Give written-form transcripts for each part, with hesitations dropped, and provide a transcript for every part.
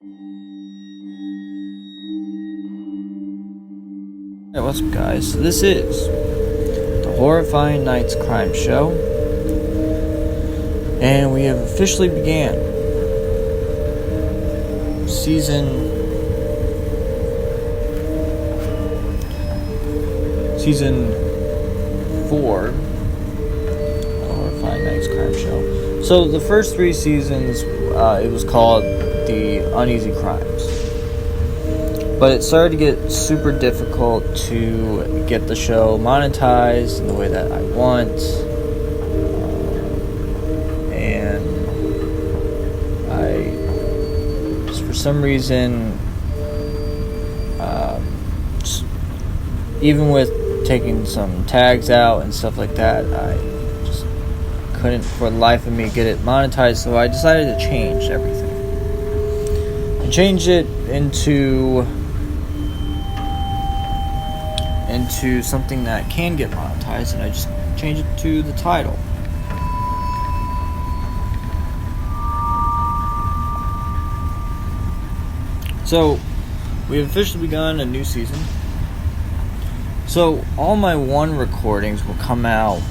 Hey, what's up, guys? So this is the Horrifying Nights Crime Show, and we have officially began season 4 of the Horrifying Nights Crime Show. So the first 3 seasons, it was called the Uneasy Crimes. But it started to get super difficult to get the show monetized in the way that I want. And I just, for some reason, even with taking some tags out and stuff like that, I just couldn't for the life of me get it monetized. So I decided to change everything. And change it into something that can get monetized, and I just changed it to the title. So we have officially begun a new season. So all my one recordings will come out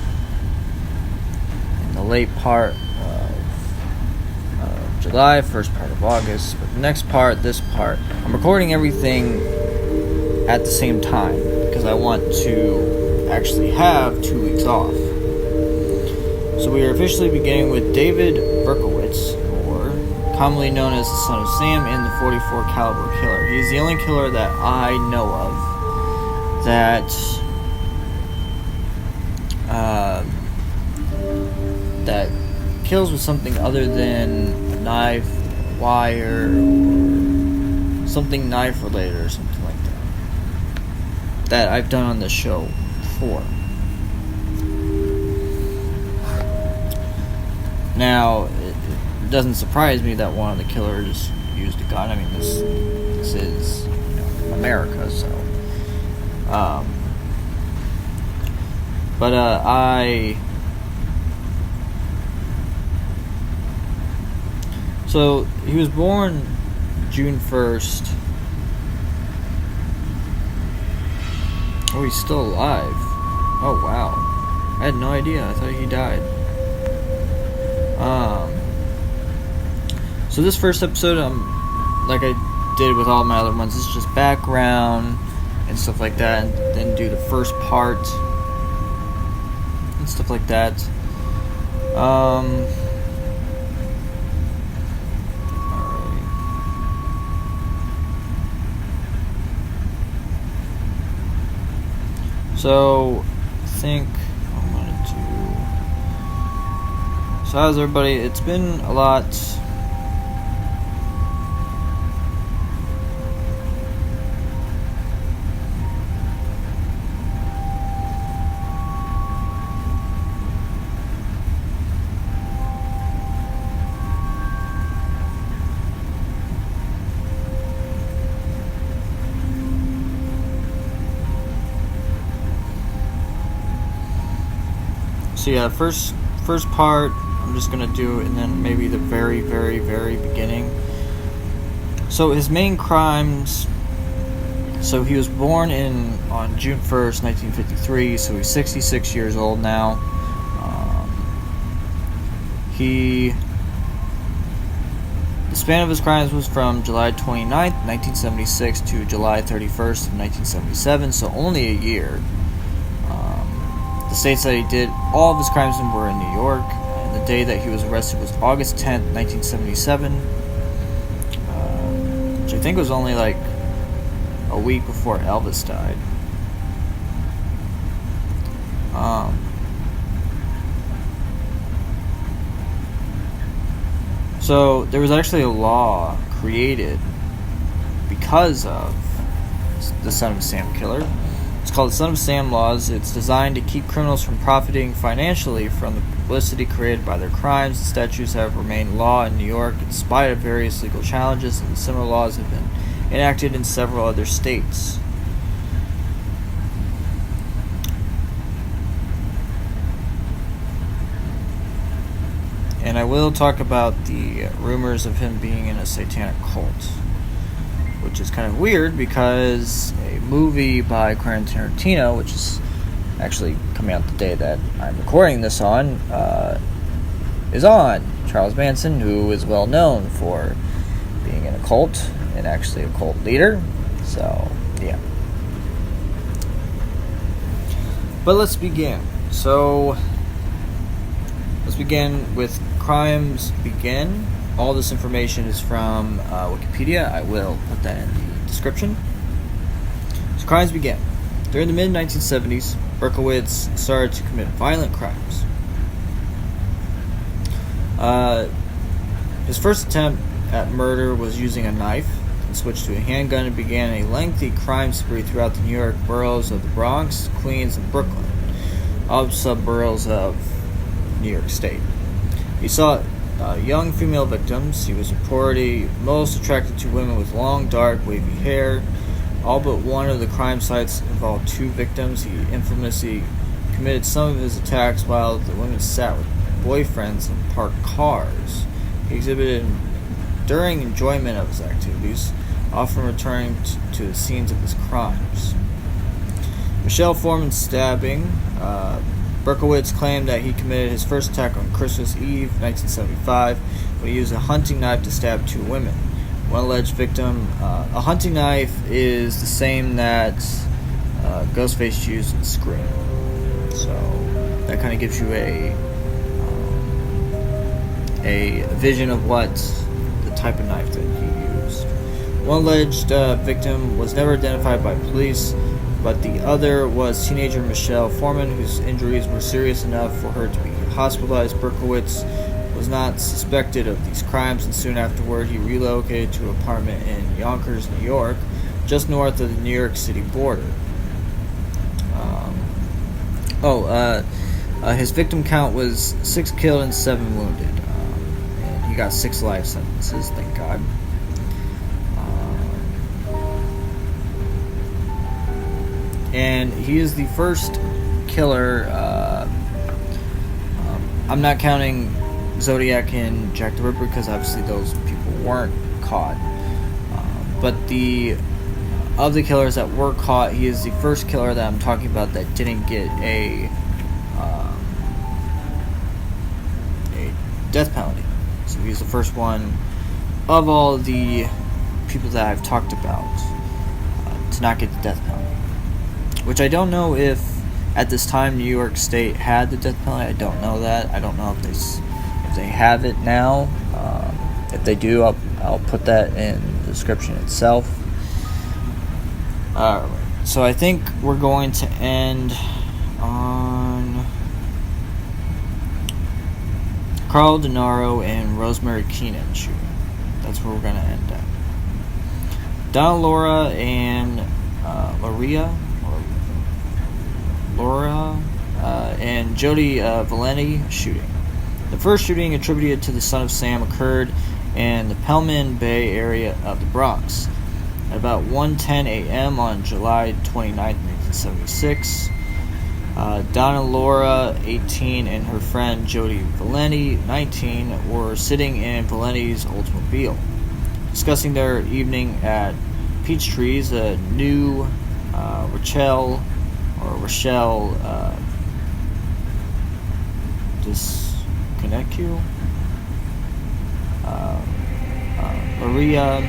in the late part of July, first part of August. But the next part, this part, I'm recording everything at the same time because I want to actually have 2 weeks off. So we are officially beginning with David Berkowitz, or commonly known as the Son of Sam, and the .44 caliber killer. He's the only killer that I know of that kills with something other than a knife, wire, or something knife related or something like that I've done on the show before. Now, it doesn't surprise me that one of the killers used a gun. I mean, this is, America, so. So, he was born June 1st. Oh, he's still alive. Oh, wow. I had no idea. I thought he died. So this first episode, like I did with all my other ones, this is just background and stuff like that, and then do the first part and stuff like that. So, I think I'm going to do... So how's everybody? It's been a lot... So yeah, first part I'm just gonna do, and then maybe the very, very, very beginning. So his main crimes. So he was born on June 1st, 1953. So he's 66 years old now. The span of his crimes was from July 29th, 1976 to July 31st of 1977. So only a year. The states that he did all of his crimes in were in New York, and the day that he was arrested was August 10th, 1977, which I think was only like a week before Elvis died. So there was actually a law created because of the Son of Sam killer. It's called the Son of Sam Laws. It's designed to keep criminals from profiting financially from the publicity created by their crimes. The statutes have remained law in New York in spite of various legal challenges, and similar laws have been enacted in several other states. And I will talk about the rumors of him being in a satanic cult, which is kind of weird because a movie by Quentin Tarantino, which is actually coming out the day that I'm recording this on, is on. Charles Manson, who is well known for being in a cult and actually a cult leader. So, yeah. But let's begin. So, let's begin with Crimes Begin. All this information is from Wikipedia. I will put that in the description. So, Crimes Begin. During the mid-1970s, Berkowitz started to commit violent crimes. His first attempt at murder was using a knife, and switched to a handgun and began a lengthy crime spree throughout the New York boroughs of the Bronx, Queens, and Brooklyn, all subboroughs of New York State. He sought young female victims. He was reportedly most attracted to women with long, dark, wavy hair. All but one of the crime sites involved 2 victims. He infamously committed some of his attacks while the women sat with boyfriends in parked cars. He exhibited enduring enjoyment of his activities, often returning to the scenes of his crimes. Michelle Foreman's stabbing. Berkowitz claimed that he committed his first attack on Christmas Eve, 1975, when he used a hunting knife to stab 2 women. One alleged victim, a hunting knife is the same that Ghostface used in Scream. So that kind of gives you a vision of what the type of knife that he used. One alleged victim was never identified by police, but the other was teenager Michelle Foreman, whose injuries were serious enough for her to be hospitalized. Berkowitz was not suspected of these crimes, and soon afterward he relocated to an apartment in Yonkers, New York, just north of the New York City border. His victim count was 6 killed and 7 wounded. And he got 6 life sentences, thank God. And he is the first killer. I'm not counting Zodiac and Jack the Ripper because obviously those people weren't caught. But of the killers that were caught, he is the first killer that I'm talking about that didn't get a death penalty. So he's the first one of all the people that I've talked about to not get the death penalty. Which I don't know if at this time New York State had the death penalty. I don't know that. I don't know if they have it now. If they do, I'll put that in the description itself. So I think we're going to end on Carl DeNaro and Rosemary Keenan shooting. That's where we're going to end at. Donna Laura and Laura and Jody Valenti shooting. The first shooting, attributed to the son of Sam, occurred in the Pelman Bay area of the Bronx at about 1:10 a.m. on July 29, 1976. Donna Laura, 18, and her friend Jody Valenti, 19, were sitting in Valenti's Oldsmobile, discussing their evening at Peachtree's, a new Rochelle Disconnecu. Maria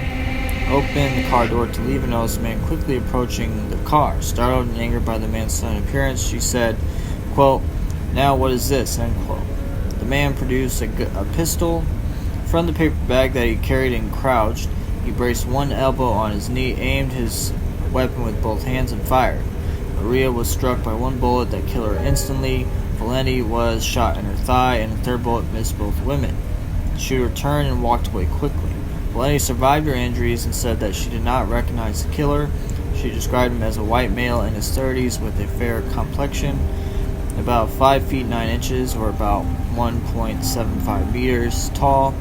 opened the car door to leave and noticed a man quickly approaching the car. Startled and angered by the man's sudden appearance, she said, quote, "Now what is this?" end quote. The man produced a pistol from the paper bag that he carried and crouched. He braced one elbow on his knee, aimed his weapon with both hands, and fired. Maria was struck by one bullet that killed her instantly. Valenti was shot in her thigh, and a third bullet missed both women. The shooter turned and walked away quickly. Valenti survived her injuries and said that she did not recognize the killer. She described him as a white male in his 30s with a fair complexion, about 5 feet 9 inches, or about 1.75 meters tall,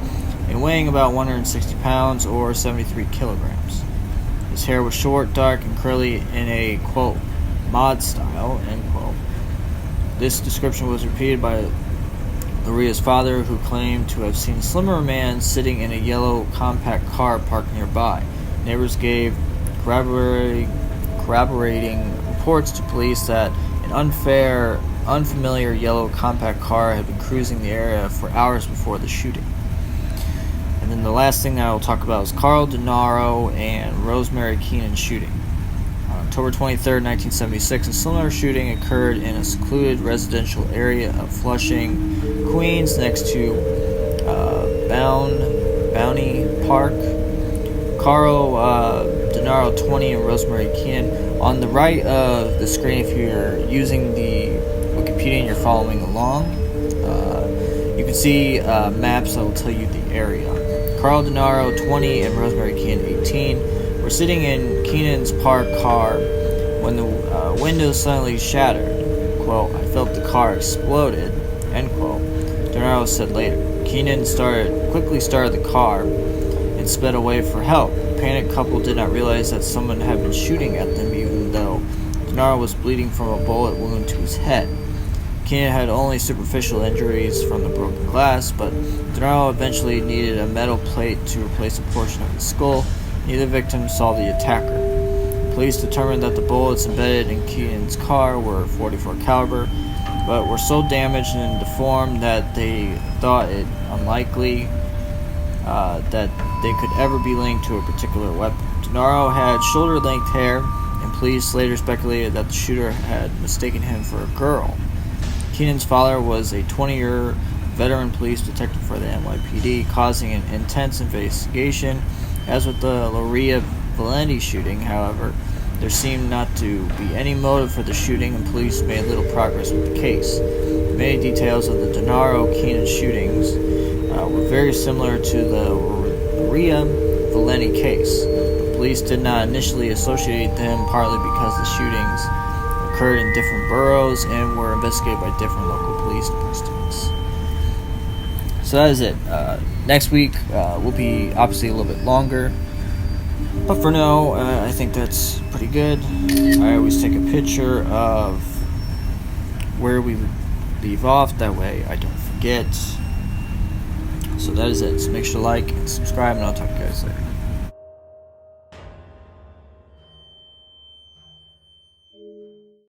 and weighing about 160 pounds or 73 kilograms. His hair was short, dark, and curly in a, quote, mod style, end quote. This description was repeated by Maria's father, who claimed to have seen a slimmer man sitting in a yellow compact car parked nearby. Neighbors gave corroborating reports to police that an unfamiliar yellow compact car had been cruising the area for hours before the shooting. And then the last thing that I will talk about is Carl DeNaro and Rosemary Quinns shooting. On October 23, 1976, a similar shooting occurred in a secluded residential area of Flushing, Queens, next to Bounty Park. Carl DeNaro, 20, and Rosemary Quinns. On the right of the screen, if you're using the Wikipedia and you're following along, you can see maps that will tell you the area. Carl DeNaro, 20, and Rosemary Quinns, 18, were sitting in Quinns' parked car when the windows suddenly shattered. Quote, "I felt the car exploded," end quote. DeNaro said later. Quinns quickly started the car and sped away for help. The panicked couple did not realize that someone had been shooting at them, even though DeNaro was bleeding from a bullet wound to his head. Quinns had only superficial injuries from the broken glass, but DeNaro eventually needed a metal plate to replace a portion of his skull. Neither victim saw the attacker. Police determined that the bullets embedded in Quinns' car were .44 caliber, but were so damaged and deformed that they thought it unlikely that they could ever be linked to a particular weapon. DeNaro had shoulder-length hair, and police later speculated that the shooter had mistaken him for a girl. Quinns' father was a 20-year veteran police detective for the NYPD, causing an intense investigation. As with the Loria Valenti shooting, however, there seemed not to be any motive for the shooting, and police made little progress with the case. Many details of the DeNaro-Quinns shootings were very similar to the Loria Valenti case. The police did not initially associate them, partly because the shootings occurred in different boroughs and were investigated by different local police departments. So that is it. Next week will be obviously a little bit longer, but for now, I think that's pretty good. I always take a picture of where we leave off, that way I don't forget. So that is it. So make sure to like and subscribe, and I'll talk to you guys later.